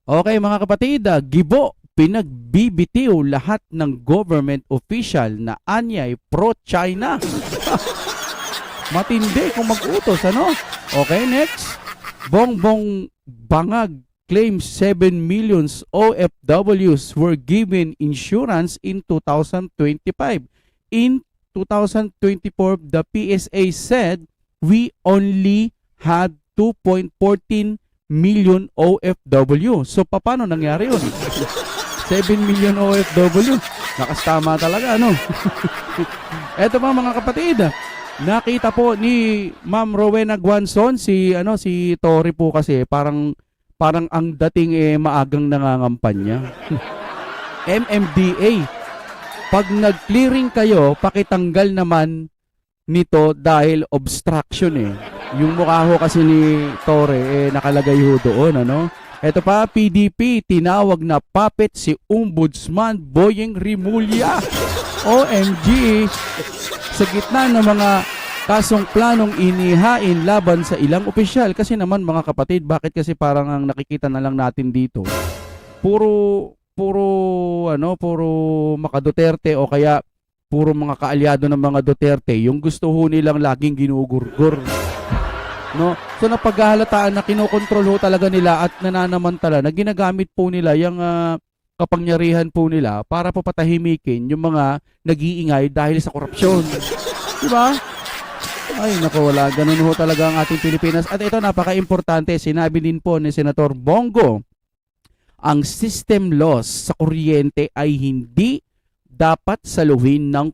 Okay mga kapatid, gibo, pinagbibitiw lahat ng government official na anyay pro-China. Matindi kung mag-utos, ano? Okay, next. Bongbong Bangag claims 7 millions OFWs were given insurance in 2025. In 2024, the PSA said we only had 2.14 million OFW. So, paano nangyari yun? 7 million OFW. Nakastama talaga, ano? Eto pa mga kapatid, nakita po ni Ma'am Rowena Guanzon si Tory po kasi parang ang dating maagang nangangampanya. MMDA. Pag nag-clearing kayo, pakitanggal naman nito dahil obstruction . Yung mukha ho kasi ni Tory nakalagay ho doon, ano? Ito pa, PDP, tinawag na puppet si Ombudsman Boyeng Rimulya. OMG, sa gitna ng mga kasong planong inihain laban sa ilang opisyal. Kasi naman mga kapatid, bakit kasi parang ang nakikita na lang natin dito, puro maka Duterte o kaya puro mga kaalyado ng mga Duterte, yung gusto ho nilang laging ginugurgur. No? So napaghahalataan na kinokontrol ho talaga nila at nananamantala na ginagamit po nila yung kapangyarihan po nila para po patahimikin yung mga nag-iingay dahil sa korupsyon. Diba? Ay, naku, wala. Ganun ho talaga ang ating Pilipinas. At ito, napaka-importante. Sinabi din po ni Senator Bongo, ang system loss sa kuryente ay hindi dapat saluhin ng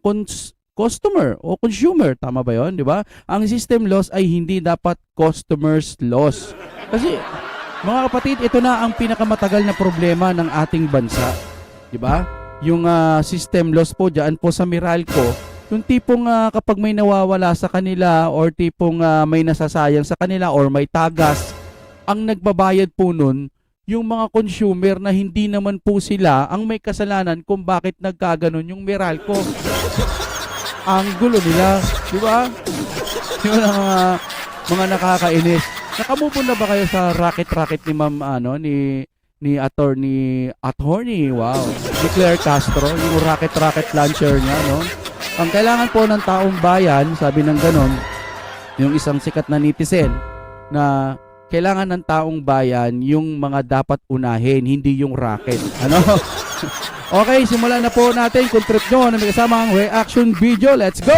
customer o consumer. Tama ba yun? Di ba? Ang system loss ay hindi dapat customer's loss. Kasi, mga kapatid, ito na ang pinakamatagal na problema ng ating bansa. Di ba? Yung system loss po dyan po sa Meralco, yung tipong kapag may nawawala sa kanila or tipong may nasasayang sa kanila or may tagas, ang nagbabayad po nun, yung mga consumer na hindi naman po sila ang may kasalanan kung bakit nagkaganon yung Meralco. Ang gulo nila, di ba? Yun ang mga nakakainis. Nakamove na ba kayo sa racket ni Ma'am ni attorney, wow, ni Claire Castro, yung rocket launcher niya, no? Ang kailangan po ng taong bayan, sabi ng ganon, yung isang sikat na netizen, na kailangan ng taong bayan yung mga dapat unahin, hindi yung racket. Ano? Okay, simulan na po natin kung trip nyo na may kasamang reaction video. Let's go!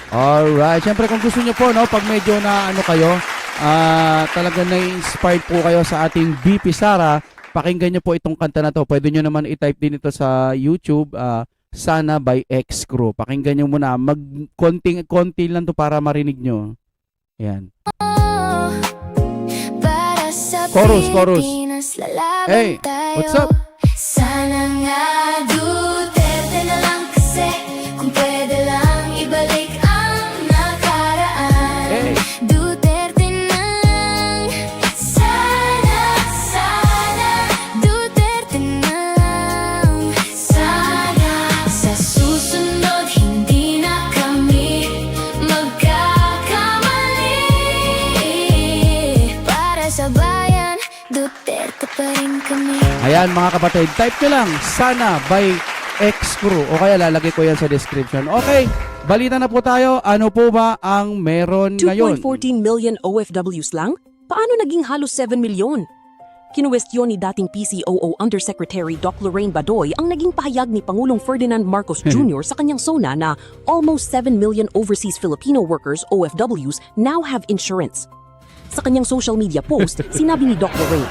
Alright, syempre kung gusto nyo po, no, pag medyo na kayo, talaga na-inspired po kayo sa ating BP Sara, pakinggan nyo po itong kanta na to. Pwede nyo naman i-type din ito sa YouTube, Sana by X Crew. Pakinggan nyo muna, konti lang to para marinig nyo. Ayan. Chorus. Hey, what's up? Sana nga Duterte na lang kasi, kung pwede lang ibalik ang nakaraan. Hey. Duterte na lang. Sana Duterte na lang. Sana sa susunod hindi na kami magkakamali. Para sa bayan, Duterte pa rin kami. Ayan mga kapatid, type nyo lang, Sana by X Crew. O kaya lalagay ko yan sa description. Okay, balita na po tayo. Ano po ba ang meron ngayon? 2.14 million OFWs lang? Paano naging halos 7 milyon? Kinuwestiyon ni dating PCOO Undersecretary Doc Lorraine Badoy ang naging pahayag ni Pangulong Ferdinand Marcos Jr. sa kanyang SONA na almost 7 million overseas Filipino workers, OFWs, now have insurance. Sa kanyang social media post, sinabi ni Doc Lorraine,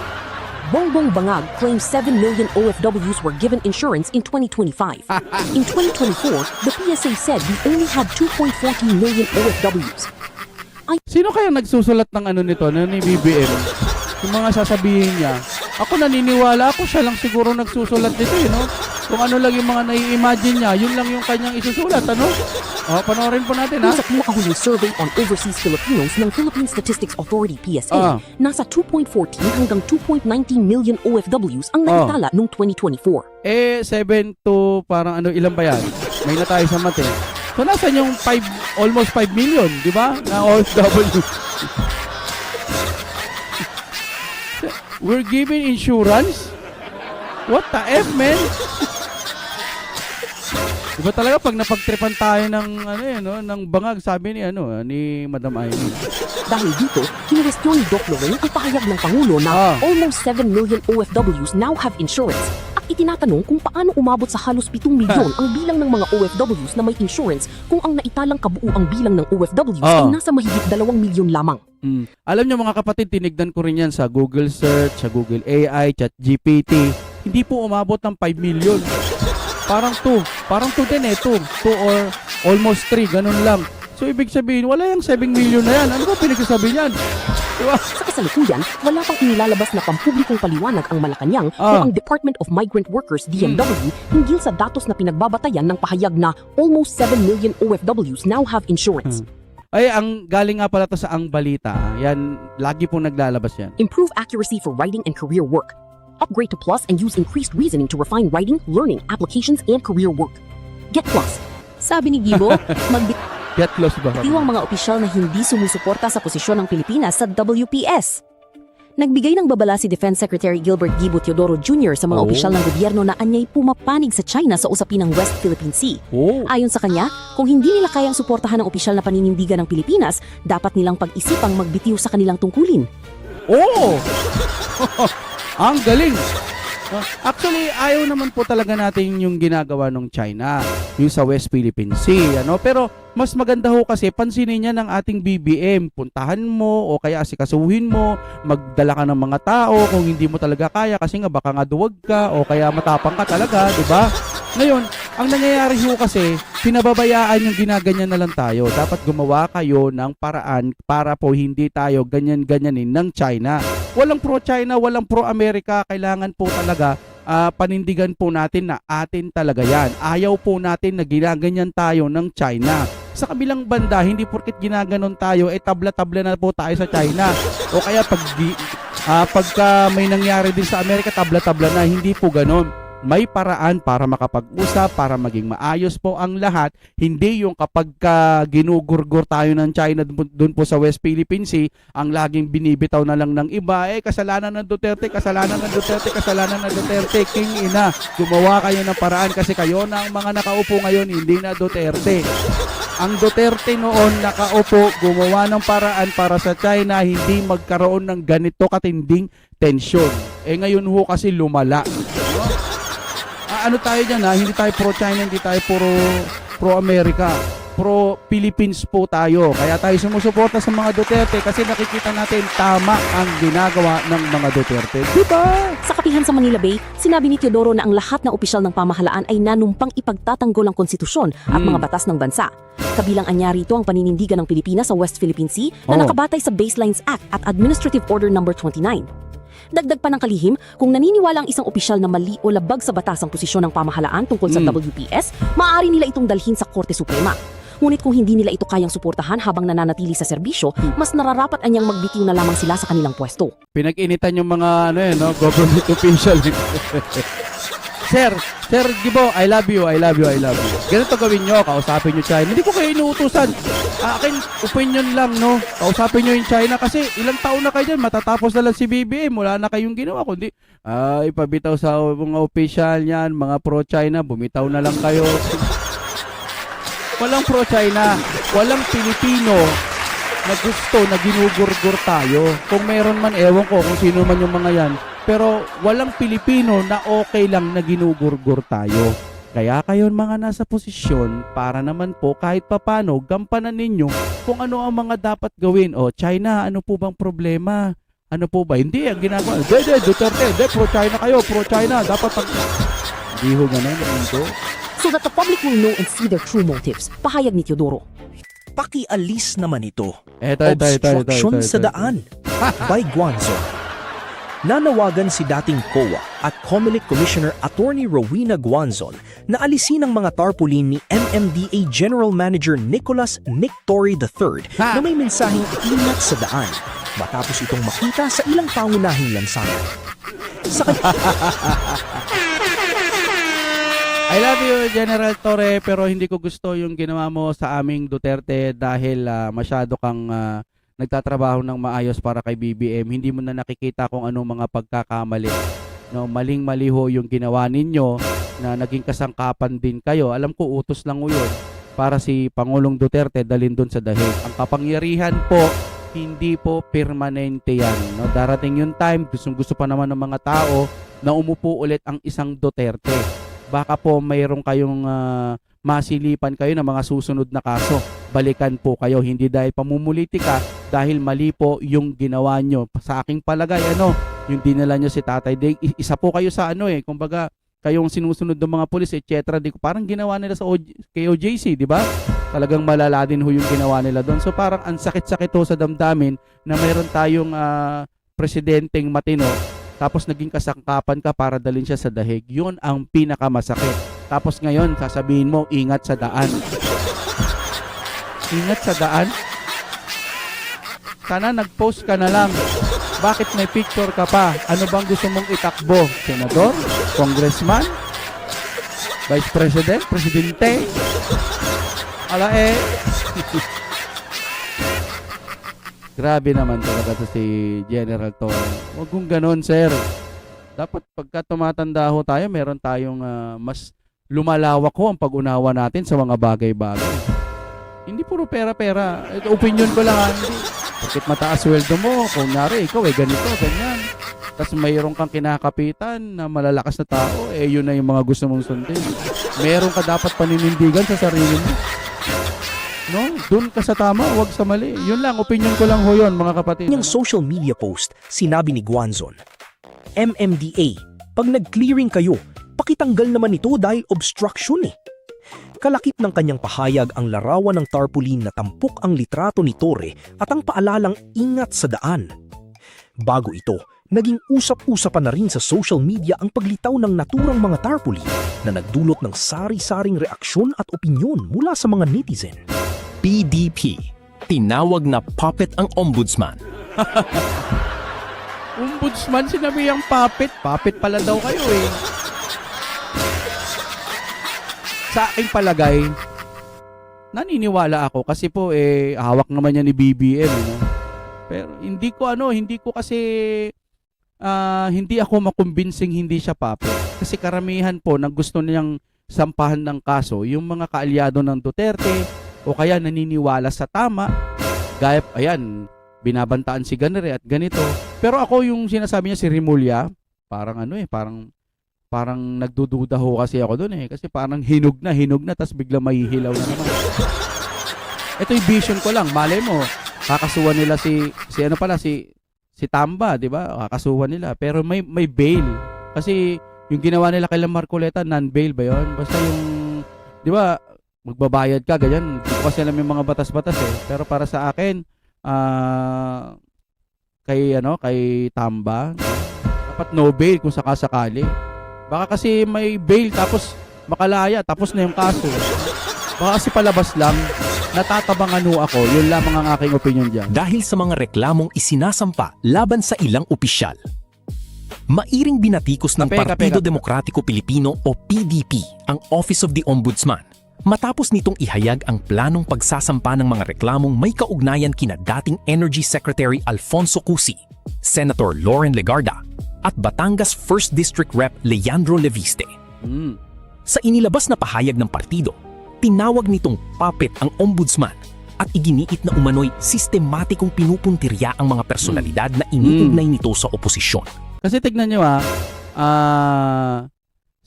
Bongbong Bangag claims 7 million OFWs were given insurance in 2025. In 2024, the PSA said we only had 2.14 million OFWs. Sino kaya nagsusulat ng nito, ni BBM? Yung mga sasabihin niya. Ako naniniwala ako, siya lang siguro nagsusulat nito, no? Kung ano lang yung mga nai-imagine niya, yun lang yung kanyang isusulat, ano? Panoorin po natin, ha? Sa pinakahuling survey on overseas Filipinos ng Philippine Statistics Authority PSA, nasa 2.14 hanggang 2.19 million OFWs ang nakitala noong 2024. 7 to parang ilan ba yan? May na tayo sa mate. So, nasan yung almost 5 million, di ba? Na OFW. We're giving insurance? What the F, man? Diba talaga pag napagtripan tayo ng ng bangag, sabi ni Madam Amy. Dahil dito, kinwestiyon ni Doc Lorraine ang pahayag ng Pangulo na almost 7 million OFWs now have insurance at itinatanong kung paano umabot sa halos 7 milyon ang bilang ng mga OFWs na may insurance kung ang naitalang kabuuang bilang ng OFWs ay nasa mahigit 2 milyon lamang. Alam niyo mga kapatid, tinignan ko rin yan sa Google Search, sa Google AI, ChatGPT. Hindi po umabot ng 5 million. Parang 2 din 2 or almost 3, ganun lang. So ibig sabihin, wala yung 7 million na yan. Ano ba pinagsasabi niyan? Diba? Sa kasalukuyan, wala pang inilalabas na pampublikong paliwanag ang Malacanang o ang Department of Migrant Workers DMW hinggil sa datos na pinagbabatayan ng pahayag na almost 7 million OFWs now have insurance. Ay, ang galing nga pala to sa Ang Balita. Yan, lagi po naglalabas yan. Improve accuracy for writing and career work. Upgrade to Plus and use increased reasoning to refine writing, learning, applications, and career work. Get Plus. Sabi ni Gibo, Get close ba? magbitiw ang mga opisyal na hindi sumusuporta sa posisyon ng Pilipinas sa WPS. Nagbigay ng babala si Defense Secretary Gilbert Gibo Teodoro Jr. sa mga opisyal ng gobyerno na anyay pumapanig sa China sa usapin ng West Philippine Sea. Ayon sa kanya, kung hindi nila kayang suportahan ang opisyal na paninindigan ng Pilipinas, dapat nilang pag-isipang magbitiw sa kanilang tungkulin. Ang galing! Actually, ayaw naman po talaga natin yung ginagawa ng China, yung sa West Philippine Sea. Pero mas maganda ho kasi pansinin niya ng ating BBM. Puntahan mo o kaya asikasuhin mo, magdala ka ng mga tao kung hindi mo talaga kaya kasi nga baka nga duwag ka o kaya matapang ka talaga, di ba? Ngayon, ang nangyayari ho kasi, pinababayaan yung ginaganyan na lang tayo. Dapat gumawa kayo ng paraan para po hindi tayo ganyan-ganyanin ng China. Walang pro-China, walang pro-America. Kailangan po talaga panindigan po natin na atin talaga yan. Ayaw po natin na ginaganyan tayo ng China. Sa kabilang banda, hindi porket ginaganon tayo, tabla-tabla na po tayo sa China. O kaya pagka may nangyari din sa Amerika, tabla-tabla na. Hindi po ganon. May paraan para makapag-usap, para maging maayos po ang lahat. Hindi yung kapag ginugurgur tayo ng China dun po sa West Philippine Sea, ang laging binibitaw na lang ng iba, kasalanan ng Duterte, kasalanan ng Duterte, kasalanan ng Duterte. King ina, gumawa kayo ng paraan kasi kayo na ang mga nakaupo ngayon, hindi na Duterte. Ang Duterte noon nakaupo, gumawa ng paraan para sa China hindi magkaroon ng ganito katinding tensyon. Ngayon ho kasi lumala. Ano tayo dyan hindi tayo pro-China, hindi tayo pro-America. Pro-Philippines po tayo. Kaya tayo sumusuporta sa mga Duterte kasi nakikita natin tama ang ginagawa ng mga Duterte. Diba? Sa kapihan sa Manila Bay, sinabi ni Teodoro na ang lahat ng opisyal ng pamahalaan ay nanumpang ipagtatanggol ang konstitusyon at mga batas ng bansa. Kabilang anyari ito ang paninindigan ng Pilipinas sa West Philippine Sea na nakabatay sa Baselines Act at Administrative Order No. 29. Dagdag pa ng kalihim, kung naniniwala ang isang opisyal na mali o labag sa batas ang posisyon ng pamahalaan tungkol sa WPS, maaari nila itong dalhin sa Korte Suprema. Ngunit kung hindi nila ito kayang suportahan habang nananatili sa serbisyo, mas nararapat anyang magbitiw na lamang sila sa kanilang pwesto. Pinag-initan yung mga government official. Sir Gibo, I love you. Ganito gawin nyo, kausapin nyo China. Hindi ko kayo inuutusan. Akin, opinion lang, Kausapin nyo yung China kasi ilang taon na kayo dyan, matatapos na lang si BBM, wala na kayong ginawa. Kundi, ipabitaw sa mga official yan, mga pro-China, bumitaw na lang kayo. Walang pro-China, walang Pilipino na gusto na ginugurgur tayo. Kung meron man, ewan ko kung sino man yung mga yan. Pero walang Pilipino na okay lang na ginugurgur tayo. Kaya kayo mga nasa posisyon para naman po kahit papano gampanan ninyo kung ano ang mga dapat gawin. China, ano po bang problema? Ano po ba? Hindi, ang ginagawa. Duterte, pro-China kayo, pro-China. Dapat hindi ho ganun. So that the public will know and see their true motives, pahayag ni Teodoro. Pakialis naman ito. Obstruction sa daan by Guanzo. Nanawagan si dating COA at COMELEC Commissioner Attorney Rowena Guanzon na alisin ang mga tarpaulin ni MMDA General Manager Nicholas Nick Torre III na may mensaheng ingat sa daan matapos itong makita sa ilang pangunahing lansangan. I love you, General Torre, pero hindi ko gusto yung ginawa mo sa aming Duterte dahil masyado kang nagtatrabaho ng maayos para kay BBM. Hindi mo na nakikita kung ano mga pagkakamali. No, maling-mali ho yung ginawa ninyo na naging kasangkapan din kayo. Alam ko, utos lang ho yun para si Pangulong Duterte dalhin doon sa dahig. Ang kapangyarihan po, hindi po permanente yan. No? Darating yung time, gusto pa naman ng mga tao na umupo ulit ang isang Duterte. Baka po mayroon kayong masilipan kayo ng mga susunod na kaso. Balikan po kayo, hindi dahil pamumulitika, dahil mali po yung ginawa nyo. Sa aking palagay, yung dinala nyo si Tatay Dig, isa po kayo sa kumbaga, kayong sinusunod ng mga pulis, etc. Parang ginawa nila sa KOJC, di ba? Talagang malala din ho yung ginawa nila doon. So parang ang sakit-sakit ho sa damdamin na mayroon tayong presidenteng matino, tapos naging kasangkapan ka para dalhin siya sa dahig. Yun ang pinakamasakit. Tapos ngayon, sasabihin mo, ingat sa daan. Ingat sa daan? Sana nag-post ka na lang. Bakit may picture ka pa? Ano bang gusto mong itakbo? Senador? Congressman? Vice President? Presidente? Ala Grabe naman talaga to si General Torre. Huwag kong ganun, sir. Dapat pagka tumatanda ho tayo, meron tayong mas lumalawak ho ang pag-unawa natin sa mga bagay-bagay. Hindi puro pera-pera. Ito, opinion ko lang. Hindi. Bakit mataas sweldo mo? Kung nari, ikaw ganito, ganyan. Tapos mayroon kang kinakapitan na malalakas na tao, yun na yung mga gusto mong sundin. Meron ka dapat paninindigan sa sarili mo. No? Doon ka sa tama, huwag sa mali. Yun lang, opinion ko lang ho yun, mga kapatid. Yung social media post, sinabi ni Guanzon, MMDA, pag nag-clearing kayo, pakitanggal naman ito dahil obstruction eh. Kalakip ng kanyang pahayag ang larawan ng tarpaulin na tampok ang litrato ni Torre at ang paalalang ingat sa daan. Bago ito, naging usap-usapan na rin sa social media ang paglitaw ng naturang mga tarpaulin na nagdulot ng sari-saring reaksyon at opinyon mula sa mga netizen. PDP, tinawag na puppet ang ombudsman. Ombudsman, sinabi yung puppet. Puppet pala daw kayo eh. Sa aking palagay, naniniwala ako kasi po hawak naman niya ni BBM. Pero hindi ko kasi hindi ako makumbinsing hindi siya puppet. Kasi karamihan po ng gusto niyang sampahan ng kaso, yung mga kaalyado ng Duterte, o kaya naniniwala sa tama, gaya, ayan, binabantaan si ganire at ganito. Pero ako yung sinasabi niya si Rimulya, parang parang nagdududa ho kasi ako doon kasi parang hinog na, tas bigla mahihilaw na naman. Ito yung vision ko lang, malay mo, kakasuhan nila si Tamba, di ba? Kakasuhan nila, pero may bail. Kasi yung ginawa nila kay Marcoleta, non-bail ba yun? Basta yung, di ba, magbabayad ka, ganyan. Hindi ko kasi alam yung mga batas-batas Pero para sa akin, kay Tamba, dapat no bail kung sakasakali. Baka kasi may bail tapos makalaya, tapos na yung kaso. Baka kasi palabas lang, natatabangan ho ako. Yun lamang ang aking opinion dyan. Dahil sa mga reklamong isinasampa laban sa ilang opisyal. Mairing binatikos ng Partido Demokratiko Pilipino o PDP ang Office of the Ombudsman matapos nitong ihayag ang planong pagsasampa ng mga reklamong may kaugnayan kina dating Energy Secretary Alfonso Cusi, Senator Loren Legarda, at Batangas 1st District Rep Leandro Leviste. Sa inilabas na pahayag ng partido, tinawag nitong puppet ang ombudsman at iginiit na umano'y sistematikong pinupuntirya ang mga personalidad na iniugnay nito sa oposisyon. Kasi tignan nyo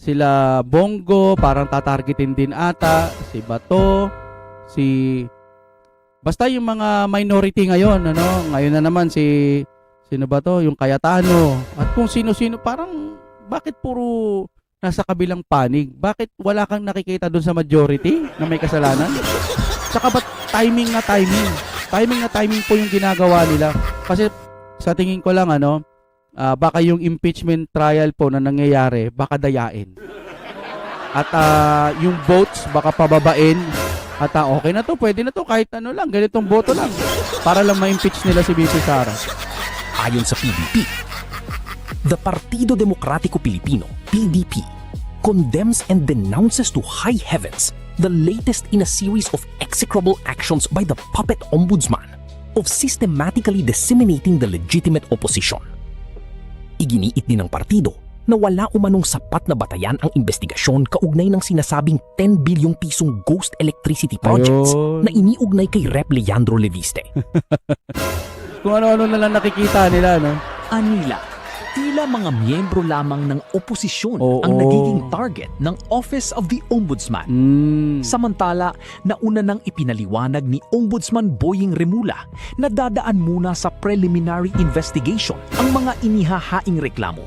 sila Bongo, parang tatargetin din ata, si Bato, basta yung mga minority ngayon, ngayon na naman sino ba to? Yung Cayetano, at kung sino-sino, parang bakit puro nasa kabilang panig? Bakit wala kang nakikita doon sa majority na may kasalanan? Saka ba't timing na timing po yung ginagawa nila? Kasi sa tingin ko lang baka yung impeachment trial po na nangyayari, baka dayain. At yung votes, baka pababain. At okay na to, pwede na to, kahit lang, ganitong boto lang. Para lang ma-impeach nila si VP Sara. Ayon sa PDP, the Partido Demokratiko Pilipino, PDP, condemns and denounces to high heavens the latest in a series of execrable actions by the puppet ombudsman of systematically disseminating the legitimate opposition. Iginiit din ng partido na wala umanong sapat na batayan ang investigasyon kaugnay ng sinasabing 10 bilyong pisong ghost electricity projects Ayun. na iniugnay kay Rep. Leandro Leviste. Kung ano-ano na lang nakikita nila, no? Anila, tila mga miyembro lamang ng oposisyon Oo. ang nagiging target ng Office of the Ombudsman. Samantala, nauna nang ipinaliwanag ni Ombudsman Boying Remula na dadaan muna sa preliminary investigation ang mga inihahaing reklamo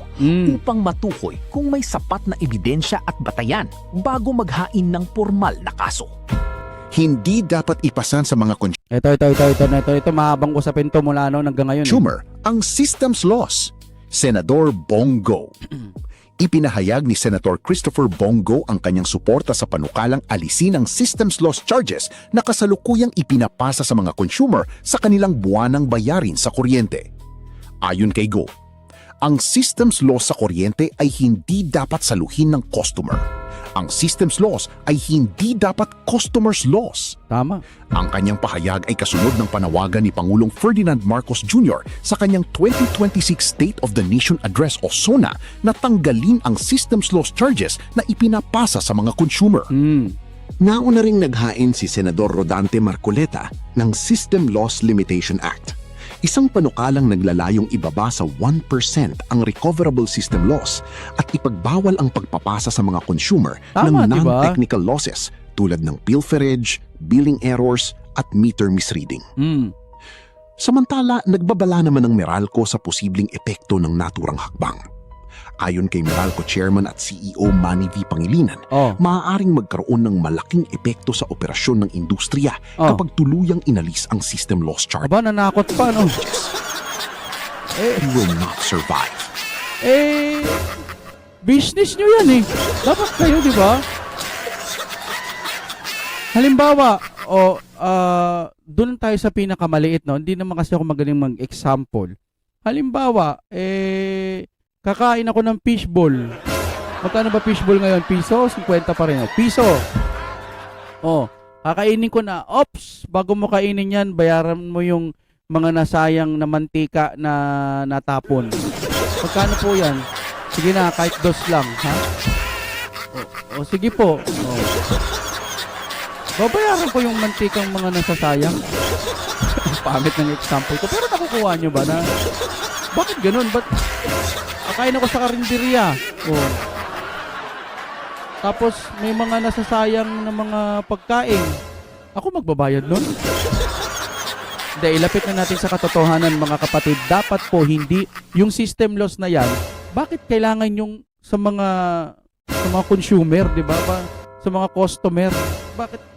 upang matukoy kung may sapat na ebidensya at batayan bago maghain ng formal na kaso. Hindi dapat ipasan sa mga Ito, mahabang usapin to mula noon hanggang ngayon. consumer ang systems loss. Senador Bongo. Ipinahayag ni Senator Christopher Bongo ang kanyang suporta sa panukalang alisin ang systems loss charges na kasalukuyang ipinapasa sa mga consumer sa kanilang buwanang bayarin sa kuryente. Ayon kay Go, ang systems loss sa kuryente ay hindi dapat saluhin ng customer. Ang systems loss ay hindi dapat customer's loss. Tama. Ang kanyang pahayag ay kasunod ng panawagan ni Pangulong Ferdinand Marcos Jr. sa kanyang 2026 State of the Nation Address o SONA na tanggalin ang systems loss charges na ipinapasa sa mga consumer. Nauna ring naghain si Senador Rodante Marcoleta ng System Loss Limitation Act. Isang panukalang naglalayong ibaba sa 1% ang recoverable system loss at ipagbawal ang pagpapasa sa mga consumer Tama, ng diba? non-technical losses tulad ng pilferage, billing errors at meter misreading. Samantala, nagbabala naman ng Meralco sa posibleng epekto ng naturang hakbang. Ayon kay Meralco Chairman at CEO Manny V. Pangilinan, maaaring magkaroon ng malaking epekto sa operasyon ng industriya kapag tuluyang inalis ang system loss charge. Aba, nanakot pa, no? He will not survive. Business nyo yan eh. Dapat kayo, di ba? Halimbawa, doon tayo sa pinakamaliit, no? Hindi naman kasi ako magaling mag-example. Halimbawa, kakain ako ng fishball. Magkano ba fishball ngayon? Piso? 50 pa rin. Piso. Kakainin ko na. Ops! Bago mo kainin yan, bayaran mo yung mga nasayang na mantika na natapon. Magkano po yan? Sige na, kahit dos lang. Ha? Sige po. Babayaran ko yung mantikang mga nasasayang. Pamit ng example ko. Pero nakukuha nyo ba na bakit ganun? Ba't kakain ako sa karinderya? Tapos may mga nasasayang na mga pagkain. Ako magbabayad nun? Hindi, ilapit na natin sa katotohanan mga kapatid. Dapat po hindi yung system loss na yan. Bakit kailangan yung sa mga consumer, di ba? Sa mga customer. Bakit?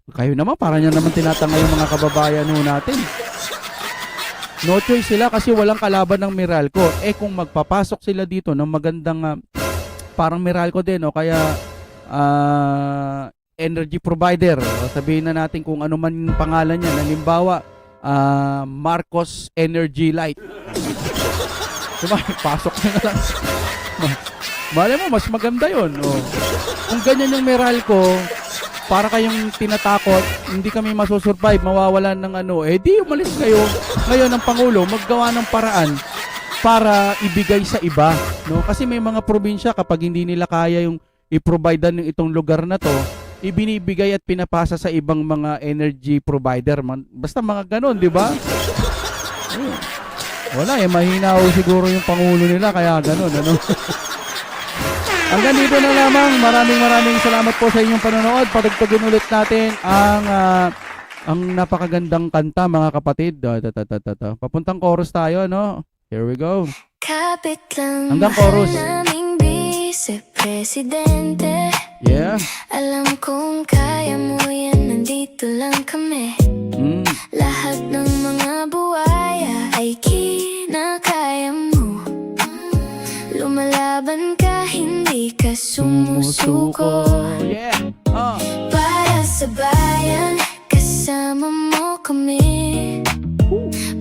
Kayo naman, parang yan naman tinatangay yung mga kababayan ho natin. No choice sila kasi walang kalaban ng Meralco. Kung magpapasok sila dito ng magandang parang Meralco din o kaya energy provider. Sabihin na natin kung ano man yung pangalan niya. Halimbawa, Marcos Energy Light. Diba? Pasok na lang. Malay mo, mas maganda yun. Kung ganyan yung Meralco, para kayong tinatakot, hindi kami masusurvive, mawawalan ng di umalis kayo. Ngayon ang Pangulo, maggawa ng paraan para ibigay sa iba. No? Kasi may mga probinsya, kapag hindi nila kaya yung i-provide ng itong lugar na to, ibinibigay at pinapasa sa ibang mga energy provider. Basta mga ganon, di ba? Wala, mahina siguro yung Pangulo nila, kaya ganon. Hanggang dito na lamang. Maraming salamat po sa inyong panonood. Patugtugin ulit natin ang napakagandang kanta, mga kapatid. Papuntang chorus tayo, no? Here we go. Kapit lang Hanggang chorus. naming vice-presidente. Yeah. Alam kong kaya mo yan, nandito lang kami. Lahat ng mga buwaya ay kinakaya mo. Lumalaban ka, hindi ka sumusuko. Yeah. Para sa bayan, kasama mo kami.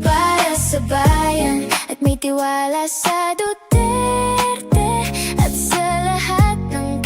Para sa bayan, at may tiwala sa Duterte at sa lahat ng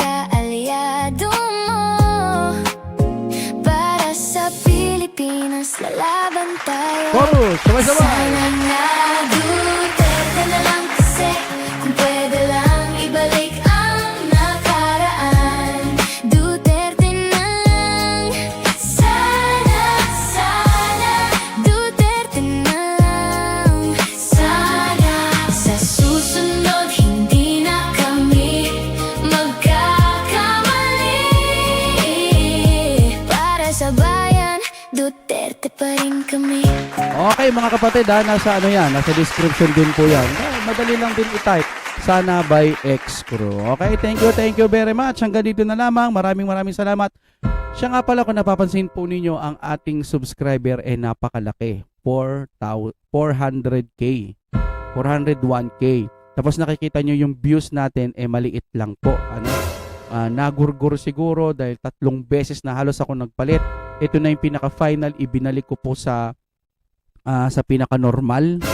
mas lalaban tayo. Chorus, sabay-sabay. Sana nga Duterte na lang kasi, kung pwede lang ibalik ang nakaraan. Duterte na lang. Sana, sana Duterte na lang. Sana sa susunod hindi na kami magkakamali. Para sa bayan, Duterte pa rin kami. Okay mga kapatid ha, nasa ano yan, nasa description din po yan. Madali lang din i-type. Sana by X-Crew. Okay, thank you very much. Hanggang dito na lamang. Maraming salamat. Siya nga pala, kung napapansin po ninyo, ang ating subscriber ay napakalaki. 400K. 401K. Tapos nakikita nyo yung views natin maliit lang po. Ano? Nagurgur siguro dahil 3 beses na halos ako nagpalit. Ito na yung pinaka-final. Ibinalik ko po sa pinaka-normal.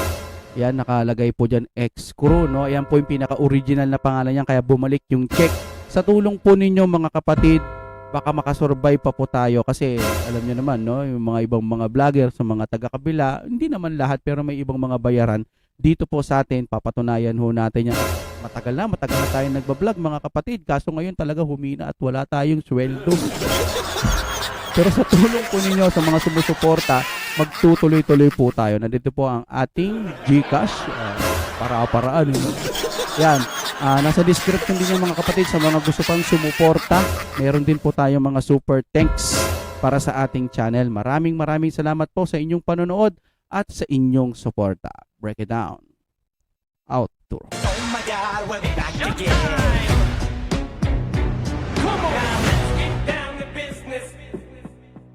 Yan, nakalagay po dyan X-Crew, no? Ayan po yung pinaka-original na pangalan niyan, kaya bumalik yung check. Sa tulong po ninyo mga kapatid, baka makasurvive pa po tayo kasi alam niyo naman, no? Yung mga ibang mga vlogger sa mga taga-kabila, hindi naman lahat pero may ibang mga bayaran. Dito po sa atin, papatunayan ho natin yan. Matagal na tayo nagbablog mga kapatid, kaso ngayon talaga humina at wala tayong sweldo. Pero sa tulong po ninyo sa mga sumusuporta, magtutuloy-tuloy po tayo. Nandito po ang ating GCash. Para-paraan. Yan. Nasa description din yung mga kapatid sa mga gusto pang sumuporta. Meron din po tayong mga super thanks para sa ating channel. Maraming salamat po sa inyong panonood at sa inyong suporta. Break it down. Outro. Oh my God, we're back again.